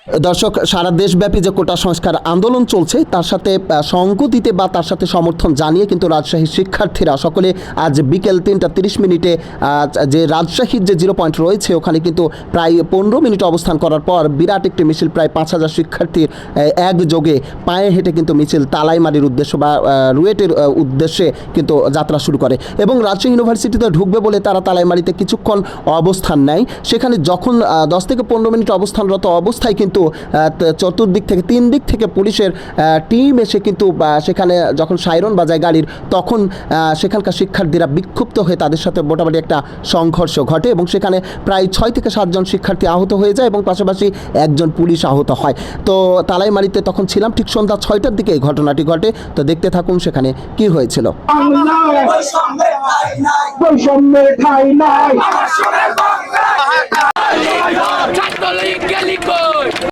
দর্শক, সারা দেশব্যাপী যে কোটা সংস্কার আন্দোলন চলছে তার সাথে সঙ্গ দিতে বা তার সাথে সমর্থন জানিয়ে কিন্তু রাজশাহীর শিক্ষার্থীরা সকলে আজ বিকেল 3:30 যে রাজশাহীর যে 0 পয়েন্ট রয়েছে ওখানে কিন্তু প্রায় 15 মিনিট অবস্থান করার পর বিরাট একটি মিছিল, প্রায় 5,000 শিক্ষার্থীর একযোগে পায়ে হেঁটে কিন্তু মিছিল তালাইমারির উদ্দেশ্য বা রুয়েটের উদ্দেশ্যে কিন্তু যাত্রা শুরু করে এবং রাজশাহী ইউনিভার্সিটিতে ঢুকবে বলে তারা তালাইমারিতে কিছুক্ষণ অবস্থান নেয়। সেখানে যখন 10 থেকে 15 মিনিট অবস্থানরত অবস্থায় কিন্তু চতুর্দিক থেকে 3 দিক থেকে পুলিশের টিম এসে কিন্তু সেখানে যখন সাইরন বাজায় গাড়ির, তখন সেখানকার শিক্ষার্থীরা বিক্ষুব্ধ হয়ে তাদের সাথে মোটামুটি একটা সংঘর্ষ ঘটে এবং সেখানে প্রায় 6 থেকে 7 জন শিক্ষার্থী আহত হয়ে যায় এবং পাশাপাশি একজন পুলিশ আহত হয়। তো তালাইমারিতে তখন ছিলাম, ঠিক সন্ধ্যা 6টার দিকে এই ঘটনাটি ঘটে। তো দেখতে থাকুন সেখানে কি হয়েছিল। বৈষম্যের ঠাঁই নাই।